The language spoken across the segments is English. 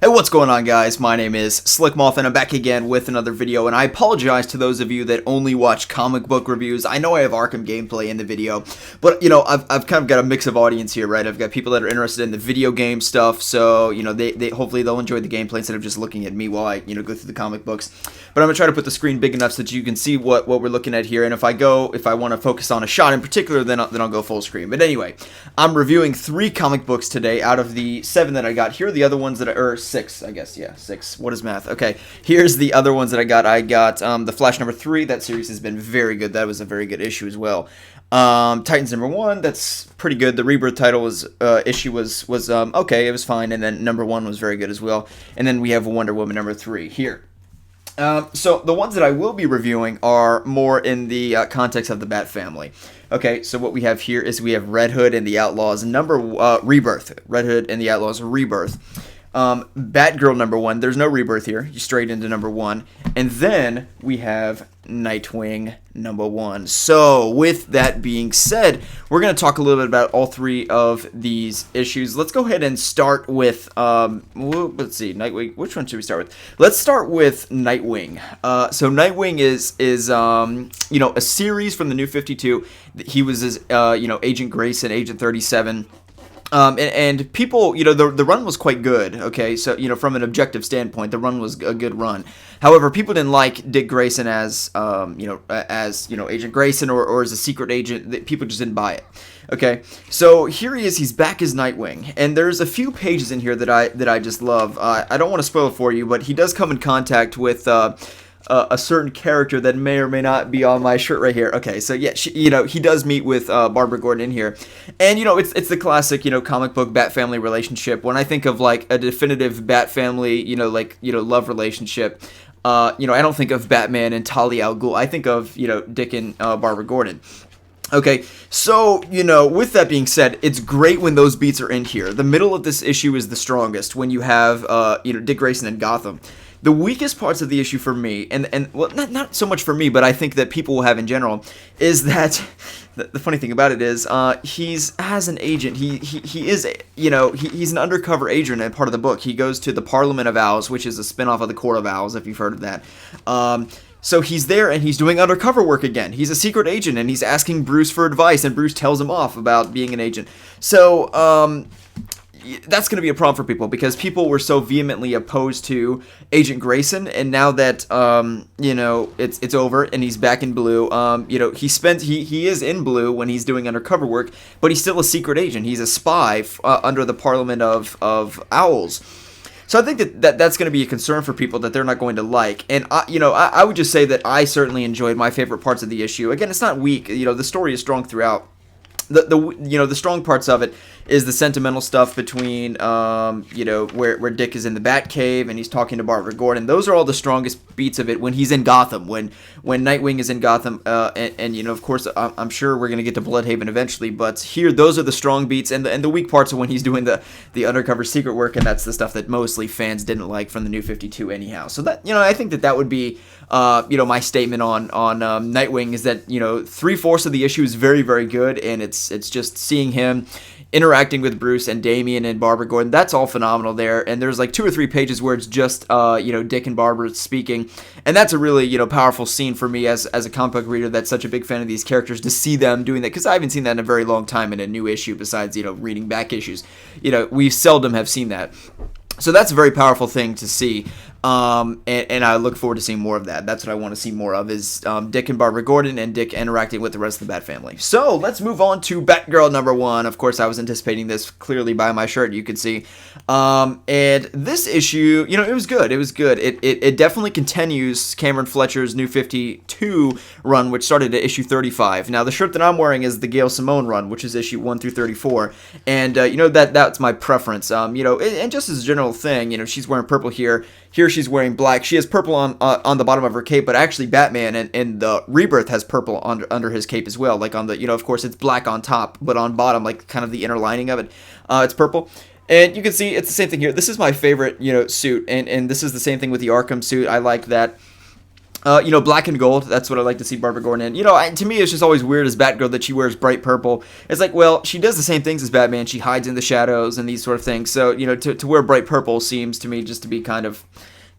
Hey, what's going on, guys? My name is Slcmof, and I'm back again with another video, and I apologize to those of you that only watch comic book reviews. I know I have Arkham gameplay in the video, but, I've kind of got a mix of audience here, right? I've got people that are interested in the video game stuff, so, they hopefully they'll enjoy the gameplay instead of just looking at me while I, go through the comic books. But I'm going to try to put the screen big enough so that you can see what we're looking at here, and if I want to focus on a shot in particular, then I'll go full screen. But anyway, I'm reviewing 3 comic books today out of the 7 that I got. Here are the other ones that are 6, I guess. Yeah, 6. What is math? Okay, here's the other ones that I got. I got The Flash number 3. That series has been very good. That was a very good issue as well. Titans number 1. That's pretty good. The Rebirth title issue was okay. It was fine. And then number 1 was very good as well. And then we have Wonder Woman number 3 here. So the ones that I will be reviewing are more in the context of the Bat family. Okay, so what we have here is we have Red Hood and the Outlaws Rebirth. Red Hood and the Outlaws Rebirth. Batgirl number 1. There's no Rebirth here. You straight into number 1. And then we have Nightwing number 1. So with that being said, we're going to talk a little bit about all 3 of these issues. Let's go ahead and start with let's see, Nightwing. Which one should we start with? Let's start with Nightwing. So Nightwing is a series from the New 52. He was Agent Grayson, Agent 37. And people, the run was quite good, okay? So, from an objective standpoint, the run was a good run. However, people didn't like Dick Grayson as Agent Grayson or as a secret agent. People just didn't buy it, okay? So here he is. He's back as Nightwing. And there's a few pages in here that I just love. I don't want to spoil it for you, but he does come in contact with a certain character that may or may not be on my shirt right here. Okay, so yeah, he does meet with Barbara Gordon in here, and it's the classic comic book Bat family relationship. When I think of like a definitive Bat family love relationship, I don't think of Batman and Talia al Ghul. I think of Dick and Barbara Gordon. Okay, so, with that being said, it's great when those beats are in here. The middle of this issue is the strongest when you have, Dick Grayson in Gotham. The weakest parts of the issue for me, and well, not so much for me, but I think that people will have in general, is that the funny thing about it is he's as an agent, he is he's an undercover agent in part of the book. He goes to the Parliament of Owls, which is a spinoff of the Court of Owls, if you've heard of that. So he's there and he's doing undercover work again. He's a secret agent and he's asking Bruce for advice, and Bruce tells him off about being an agent. So that's going to be a problem for people because people were so vehemently opposed to Agent Grayson, and now that it's over and he's back in blue, he is in blue when he's doing undercover work, but he's still a secret agent. He's a spy under the Parliament of Owls. So I think that's going to be a concern for people that they're not going to like. And I would just say that I certainly enjoyed my favorite parts of the issue. Again, it's not weak. The story is strong throughout. The strong parts of it is the sentimental stuff between where Dick is in the Batcave and he's talking to Barbara Gordon. Those are all the strongest beats of it when he's in Gotham, when Nightwing is in Gotham, and of course I'm sure we're gonna get to Bloodhaven eventually, but here those are the strong beats, and the weak parts are when he's doing the undercover secret work, and that's the stuff that mostly fans didn't like from the New 52 anyhow. So that I think that would be my statement on Nightwing is that 3/4 of the issue is very, very good, and it's just seeing him interacting with Bruce and Damian and Barbara Gordon. That's all phenomenal there. And there's like 2 or 3 pages where it's just Dick and Barbara speaking, and that's a really powerful scene for me as a comic book reader that's such a big fan of these characters, to see them doing that, because I haven't seen that in a very long time in a new issue besides reading back issues. We seldom have seen that. So that's a very powerful thing to see, and I look forward to seeing more of that. That's what I want to see more of, is Dick and Barbara Gordon, and Dick interacting with the rest of the Bat family. So let's move on to Batgirl number 1. Of course, I was anticipating this clearly by my shirt, you could see. And this issue, it was good. It was good. It definitely continues Cameron Fletcher's New 52 run, which started at issue 35. Now, the shirt that I'm wearing is the Gail Simone run, which is issue 1 through 34. And, that's my preference. And just as a general thing, she's wearing purple here. Here she's wearing black. She has purple on the bottom of her cape, but actually Batman and the Rebirth has purple under his cape as well. Like on the, of course it's black on top, but on bottom, like kind of the inner lining of it, it's purple. And you can see it's the same thing here. This is my favorite, suit, and this is the same thing with the Arkham suit. I like that. Black and gold. That's what I like to see Barbara Gordon in. To me, it's just always weird as Batgirl that she wears bright purple. It's like, well, she does the same things as Batman. She hides in the shadows and these sort of things. So, to wear bright purple seems to me just to be kind of,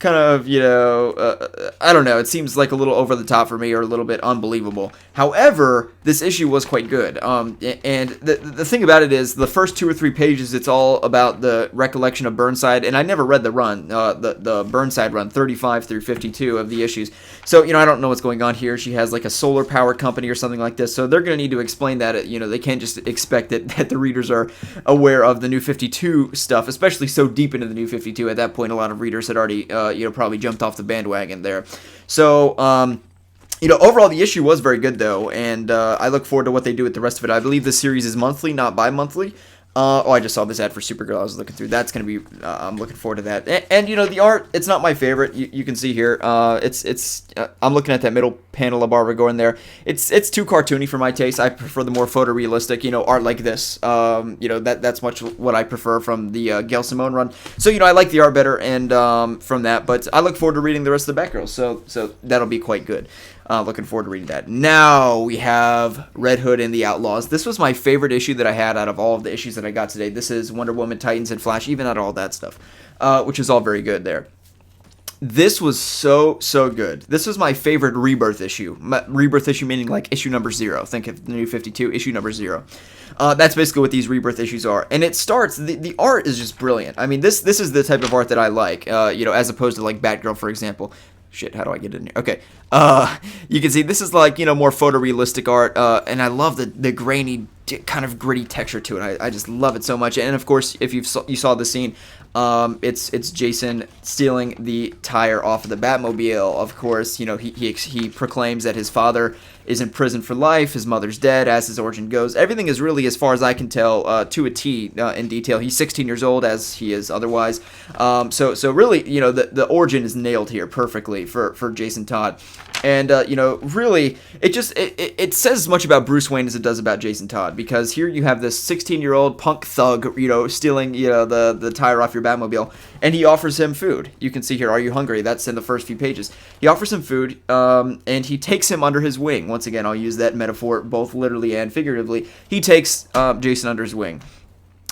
I don't know. It seems like a little over the top for me, or a little bit unbelievable. However, this issue was quite good. And the thing about it is, the first 2 or 3 pages, it's all about the recollection of Burnside. And I never read the run, the Burnside run, 35 through 52 of the issues. So, I don't know what's going on here. She has like a solar power company or something like this. So they're going to need to explain that. They can't just expect that the readers are aware of the New 52 stuff, especially so deep into the New 52. At that point, a lot of readers had already probably jumped off the bandwagon there. So, overall the issue was very good though, and I look forward to what they do with the rest of it. I believe the series is monthly, not bi-monthly. I just saw this ad for Supergirl I was looking through. That's going to be, I'm looking forward to that. And the art, it's not my favorite. You can see here, I'm looking at that middle panel of Barbara Gordon there. It's too cartoony for my taste. I prefer the more photorealistic, art like this. That's much what I prefer from the Gail Simone run. So, I like the art better and from that, but I look forward to reading the rest of the Batgirl. So that'll be quite good. Looking forward to reading that. Now we have Red Hood and the Outlaws. This was my favorite issue that I had out of all of the issues that I got today. This is Wonder Woman, Titans, and Flash, even out of all that stuff, which is all very good there. This was so good. This was my favorite Rebirth issue. Rebirth issue meaning like issue number 0. Think of the New 52, issue number 0. That's basically what these Rebirth issues are. And it starts, the art is just brilliant. I mean, this is the type of art that I like, as opposed to like Batgirl, for example. Shit, how do I get in here? Okay. You can see this is like, more photorealistic art, and I love the grainy, kind of gritty texture to it. I just love it so much. And of course, if you saw the scene, it's Jason stealing the tire off of the Batmobile. Of course, he proclaims that his father is in prison for life, his mother's dead, as his origin goes. Everything is really, as far as I can tell, to a T in detail. He's 16 years old, as he is otherwise. So really, the origin is nailed here perfectly for Jason Todd. And, really, it says as much about Bruce Wayne as it does about Jason Todd, because here you have this 16-year-old punk thug, stealing, the tire off your Batmobile, and he offers him food. You can see here, "Are you hungry?" That's in the first few pages. He offers him food, and he takes him under his wing. Once again, I'll use that metaphor both literally and figuratively. He takes Jason under his wing.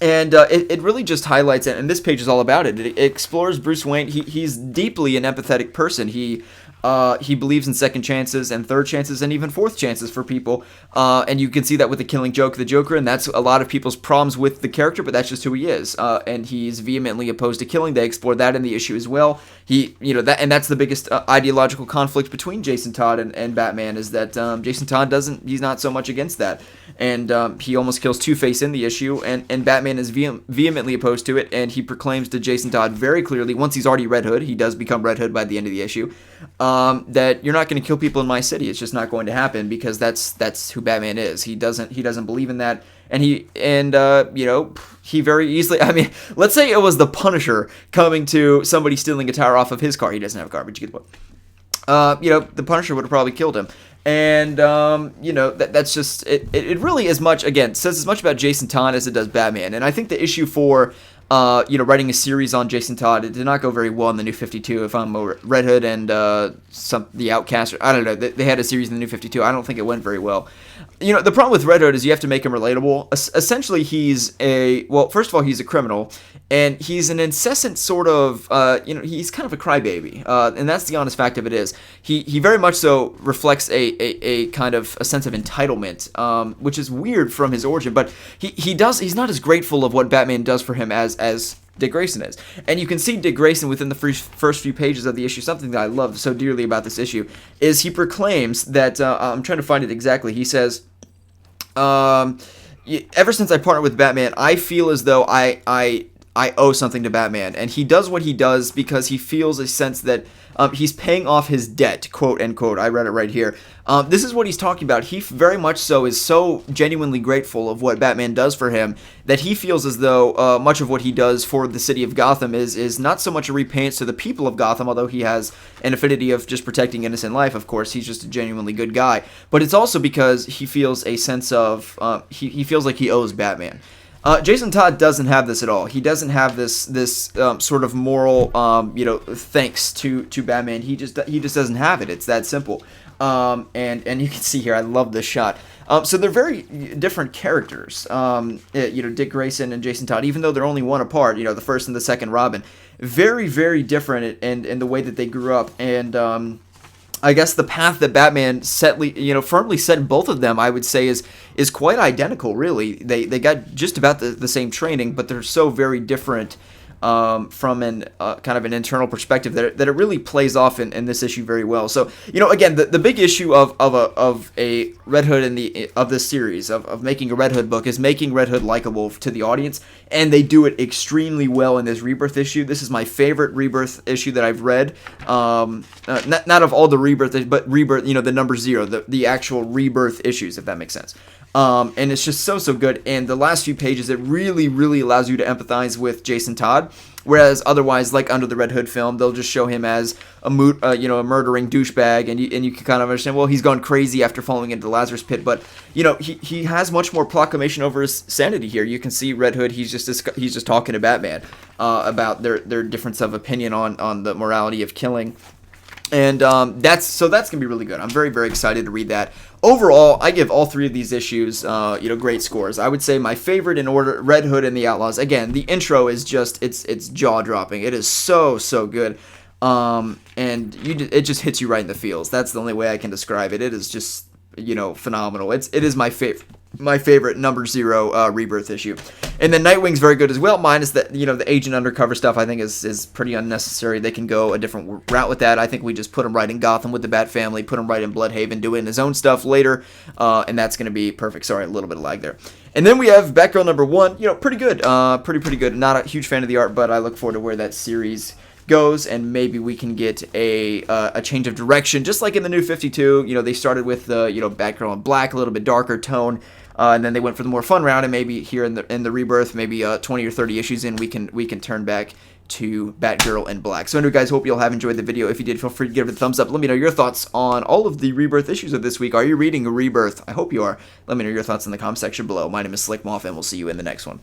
And it really just highlights it, and this page is all about it. It explores Bruce Wayne. He's deeply an empathetic person. He believes in second chances and third chances and even fourth chances for people. And you can see that with the Killing Joke, the Joker, and that's a lot of people's problems with the character, but that's just who he is. And he's vehemently opposed to killing. They explore that in the issue as well. That's the biggest ideological conflict between Jason Todd and Batman, is that Jason Todd he's not so much against that. And he almost kills Two-Face in the issue, and Batman is vehemently opposed to it, and he proclaims to Jason Todd very clearly, once he's already Red Hood, he does become Red Hood by the end of the issue, that you're not going to kill people in my city. It's just not going to happen, because that's who Batman is. He doesn't believe in that, and he very easily, I mean, let's say it was the Punisher coming to somebody stealing a tire off of his car. He doesn't have garbage. You get the point. The Punisher would have probably killed him. And, that's just, it really is much, again, says as much about Jason Todd as it does Batman. And I think the issue for, writing a series on Jason Todd, it did not go very well in the New 52. If I'm Red Hood and the Outcast, I don't know, they had a series in the New 52. I don't think it went very well. The problem with Red Hood is you have to make him relatable. Essentially, first of all, he's a criminal, and he's an incessant sort of, he's kind of a crybaby, and that's the honest fact of it is. He very much so reflects a kind of a sense of entitlement, which is weird from his origin, but he's not as grateful of what Batman does for him as Dick Grayson is. And you can see Dick Grayson within the first few pages of the issue. Something that I love so dearly about this issue is he proclaims that, I'm trying to find it exactly, he says, ever since I partnered with Batman, I feel as though I owe something to Batman. And he does what he does because he feels a sense that he's paying off his debt, quote unquote. I read it right here. This is what he's talking about. He very much so is so genuinely grateful of what Batman does for him that he feels as though much of what he does for the city of Gotham is not so much a repayance to the people of Gotham, although he has an affinity of just protecting innocent life. Of course, he's just a genuinely good guy. But it's also because he feels a sense of, he feels like he owes Batman. Jason Todd doesn't have this at all. He doesn't have this sort of moral, thanks to Batman. He just doesn't have it. It's that simple. And you can see here, I love this shot. So they're very different characters. Dick Grayson and Jason Todd, even though they're only one apart. The first and the second Robin, very, very different in the way that they grew up. And I guess the path that Batman firmly set in both of them, I would say, is quite identical. Really, they got just about the same training, but they're so very different from an kind of an internal perspective that it really plays off in this issue very well. So again, the big issue of a Red Hood of this series of making a Red Hood book is making Red Hood likable to the audience, and they do it extremely well in this Rebirth issue. This is my favorite Rebirth issue that I've read. Not of all the Rebirth, but Rebirth, the number 0, the actual Rebirth issues, if that makes sense. And it's just so good. And the last few pages, it really, really allows you to empathize with Jason Todd. Whereas otherwise, like under the Red Hood film, they'll just show him as a murdering douchebag, and you can kind of understand, well, he's gone crazy after falling into the Lazarus pit. But he has much more proclamation over his sanity here. You can see Red Hood; he's just talking to Batman about their difference of opinion on the morality of killing. And that's gonna be really good. I'm very, very excited to read that. Overall, I give all 3 of these issues, great scores. I would say my favorite in order, Red Hood and the Outlaws. Again, the intro is just it's jaw dropping. It is so good, and it just hits you right in the feels. That's the only way I can describe it. It is just phenomenal. It is my favorite number 0 Rebirth issue. And then Nightwing's very good as well, minus that the agent undercover stuff I think is pretty unnecessary. They can go a different route with that. I think we just put him right in Gotham with the Bat family, put him right in Bloodhaven, doing his own stuff later, and that's going to be perfect. Sorry, a little bit of lag there. And then we have Batgirl number 1, pretty good, pretty good. Not a huge fan of the art, but I look forward to where that series goes, and maybe we can get a change of direction, just like in the New 52. They started with the Batgirl in black, a little bit darker tone, and then they went for the more fun route. And maybe here in the Rebirth, maybe 20 or 30 issues in, we can turn back to Batgirl in black. So anyway, guys, hope you all have enjoyed the video. If you did, feel free to give it a thumbs up. Let me know your thoughts on all of the Rebirth issues of this week. Are you reading a Rebirth? I hope you are. Let me know your thoughts in the comment section below. My name is Slcmof, and we'll see you in the next one.